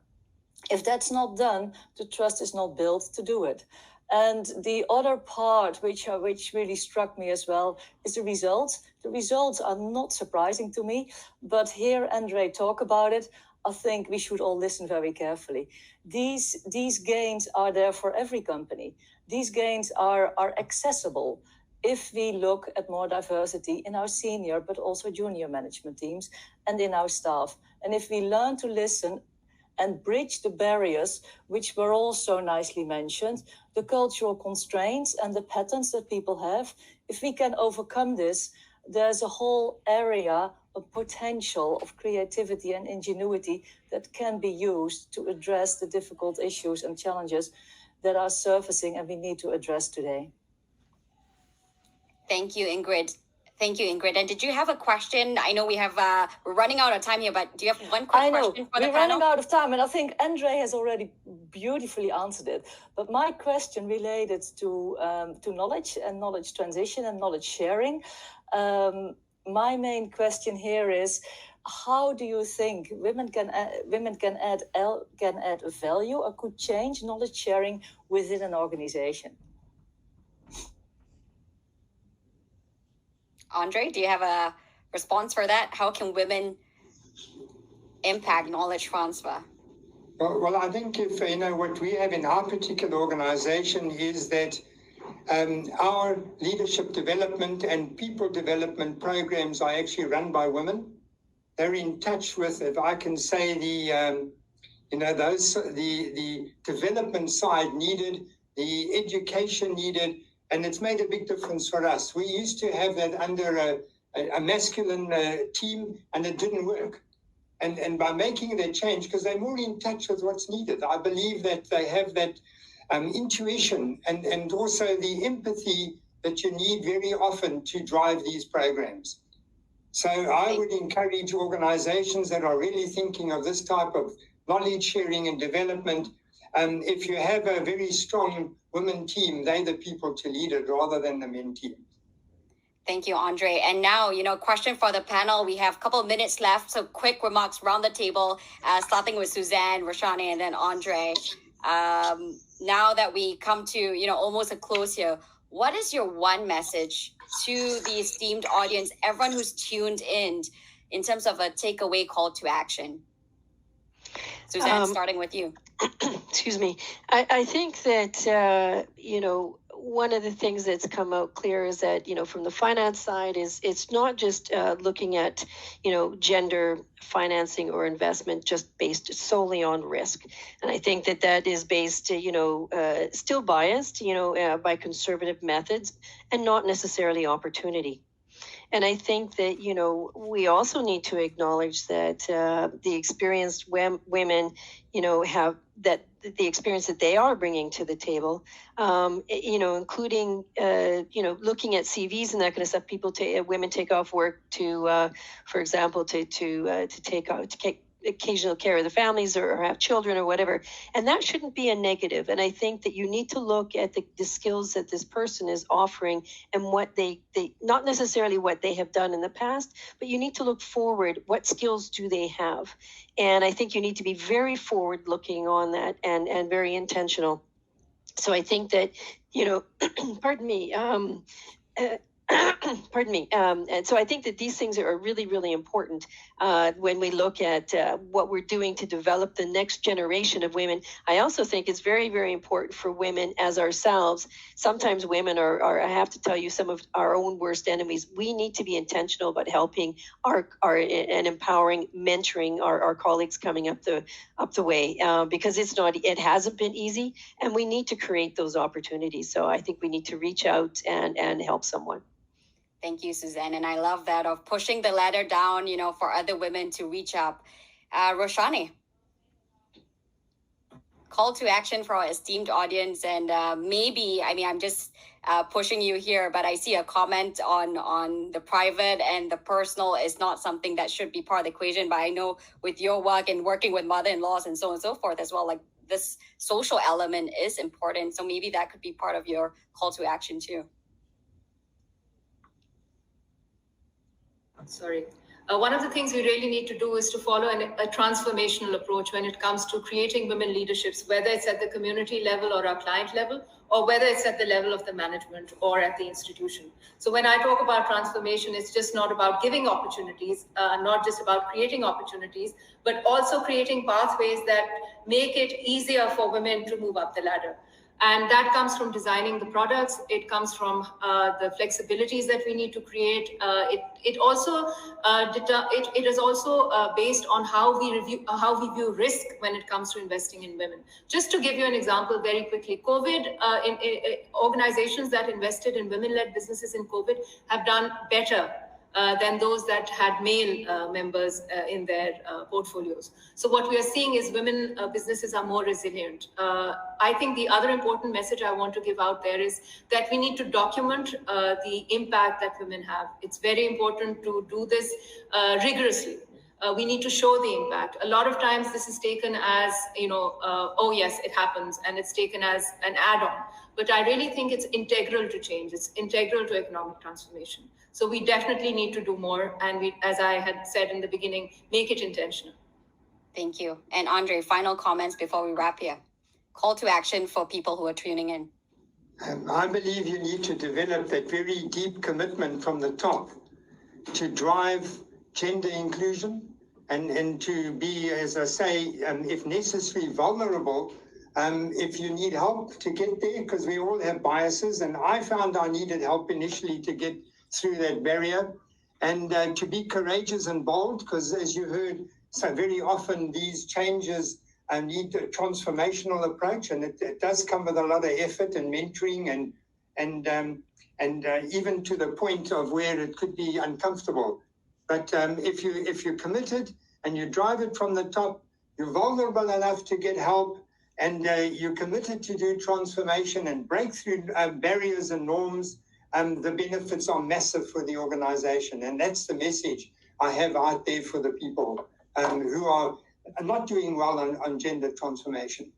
If that's not done, the trust is not built to do it. And the other part, which really struck me as well, is the results. The results are not surprising to me, but hear Andre talk about it, I think we should all listen very carefully. These gains are there for every company. These gains are accessible if we look at more diversity in our senior but also junior management teams and in our staff. And if we learn to listen and bridge the barriers, which were also nicely mentioned, the cultural constraints and the patterns that people have, if we can overcome this, there's a whole area of potential of creativity and ingenuity that can be used to address the difficult issues and challenges that are surfacing and we need to address today. Thank you, Ingrid. And did you have a question? I know we're running out of time here, but do you have one quick question for the panel? We're running out of time, and I think Andre has already beautifully answered it. But my question related to knowledge and knowledge transition and knowledge sharing. My main question here is, how do you think women can add value or could change knowledge sharing within an organization? Andre, do you have a response for that? How can women impact knowledge transfer? Well, I think if what we have in our particular organization is that our leadership development and people development programs are actually run by women. They're in touch with, if I can say, the development side needed, the education needed, and it's made a big difference for us. We used to have that under a masculine team, and it didn't work. And by making that change, because they're more in touch with what's needed, I believe that they have that intuition and also the empathy that you need very often to drive these programs. So I would encourage organizations that are really thinking of this type of knowledge sharing and development. If you have a very strong women team, they're the people to lead it rather than the men team. Thank you, Andre. And now, question for the panel. We have a couple of minutes left, so quick remarks around the table, starting with Suzanne, Roshaneh, and then Andre. Now that we come to, almost a close here, what is your one message to the esteemed audience, everyone who's tuned in terms of a takeaway call to action? Suzanne, starting with you. Excuse me. I think that, one of the things that's come out clear is that, from the finance side is it's not just looking at, gender financing or investment just based solely on risk. And I think that is based, still biased, by conservative methods and not necessarily opportunity. And I think that, we also need to acknowledge that the experienced women, have that the experience that they are bringing to the table, including, looking at CVs and that kind of stuff. Women take off work to, for example, to take occasional care of the families or have children or whatever. And that shouldn't be a negative. And I think that you need to look at the skills that this person is offering and what they not necessarily what they have done in the past, but you need to look forward. What skills do they have? And I think you need to be very forward looking on that and very intentional. So I think that, pardon me, pardon me. And so I think that these things are really, really important when we look at what we're doing to develop the next generation of women. I also think it's very, very important for women as ourselves. Sometimes women are, I have to tell you, some of our own worst enemies. We need to be intentional about helping and empowering, mentoring our colleagues coming up the way, because it hasn't been easy, and we need to create those opportunities. So I think we need to reach out and help someone. Thank you, Suzanne. And I love that of pushing the ladder down, for other women to reach up. Roshaneh, call to action for our esteemed audience. And maybe, I'm just pushing you here, but I see a comment on the private and the personal is not something that should be part of the equation. But I know with your work and working with mother-in-laws and so on and so forth as well, like this social element is important. So maybe that could be part of your call to action too. Sorry. One of the things we really need to do is to follow a transformational approach when it comes to creating women leaderships, whether it's at the community level or our client level, or whether it's at the level of the management or at the institution. So when I talk about transformation, it's just not about giving opportunities, not just about creating opportunities, but also creating pathways that make it easier for women to move up the ladder. And that comes from designing the products. It comes from the flexibilities that we need to create. It is also based on how we view risk when it comes to investing in women. Just to give you an example very quickly, COVID, organizations that invested in women-led businesses in COVID have done better than those that had male members in their portfolios. So what we are seeing is women businesses are more resilient. I think the other important message I want to give out there is that we need to document the impact that women have. It's very important to do this rigorously. We need to show the impact. A lot of times this is taken as, oh yes, it happens, and it's taken as an add-on. But I really think it's integral to change. It's integral to economic transformation. So we definitely need to do more. And we, as I had said in the beginning, make it intentional. Thank you. And Andre, final comments before we wrap here. Call to action for people who are tuning in. I believe you need to develop that very deep commitment from the top to drive gender inclusion and to be, as I say, if necessary, vulnerable if you need help to get there, because we all have biases. And I found I needed help initially to get through that barrier, and to be courageous and bold, because as you heard, so very often these changes need a transformational approach, and it does come with a lot of effort and mentoring and even to the point of where it could be uncomfortable. But if you're committed and you drive it from the top, you're vulnerable enough to get help, and you're committed to do transformation and break through barriers and norms, the benefits are massive for the organization. And that's the message I have out there for the people who are not doing well on gender transformation.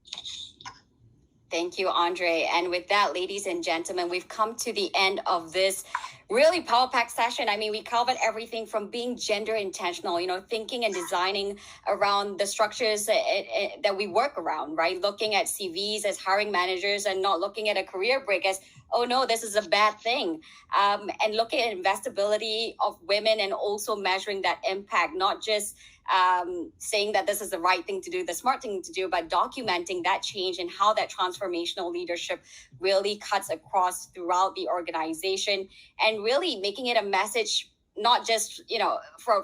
Thank you, Andre. And with that, ladies and gentlemen, we've come to the end of this really power pack session. I mean, we covered everything from being gender intentional, thinking and designing around the structures that we work around, right? Looking at CVs as hiring managers and not looking at a career break as, oh no, this is a bad thing. And looking at investability of women and also measuring that impact, not just saying that this is the right thing to do, the smart thing to do, but documenting that change and how that transformational leadership really cuts across throughout the organization, and really making it a message, not just,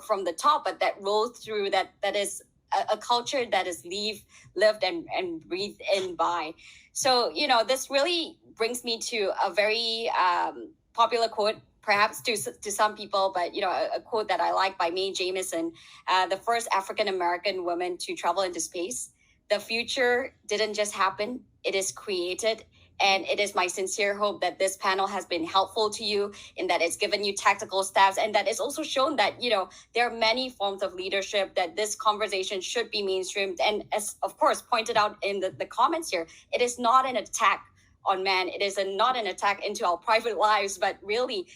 from the top, but that rolls through, that is a culture that is lived and breathed in by. So, this really brings me to a very popular quote, perhaps to some people, but a quote that I like by Mae Jemison, the first African-American woman to travel into space. The future didn't just happen, it is created. And it is my sincere hope that this panel has been helpful to you, in that it's given you tactical steps, and that it's also shown that, there are many forms of leadership, that this conversation should be mainstreamed. And as, of course, pointed out in the comments here, it is not an attack on men. It is not an attack into our private lives, but really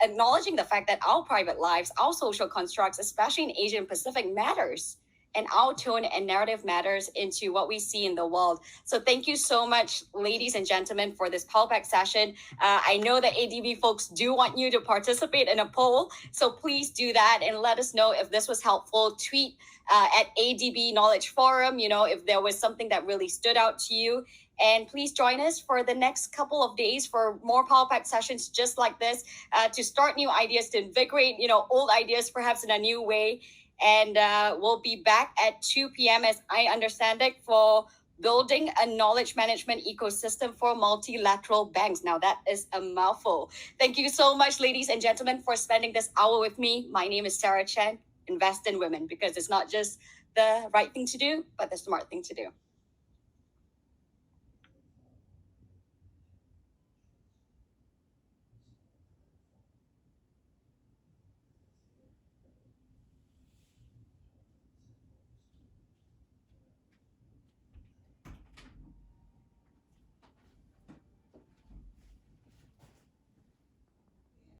acknowledging the fact that our private lives, our social constructs, especially in Asian Pacific, matters. And our tone and narrative matters into what we see in the world. So thank you so much, ladies and gentlemen, for this poll pack session. I know that ADB folks do want you to participate in a poll, so please do that and let us know if this was helpful. Tweet at ADB Knowledge Forum, if there was something that really stood out to you. And please join us for the next couple of days for more Power Pack sessions just like this, to start new ideas, to invigorate, old ideas perhaps in a new way. And we'll be back at 2 p.m. as I understand it, for building a knowledge management ecosystem for multilateral banks. Now that is a mouthful. Thank you so much, ladies and gentlemen, for spending this hour with me. My name is Sarah Chen. Invest in women, because it's not just the right thing to do, but the smart thing to do.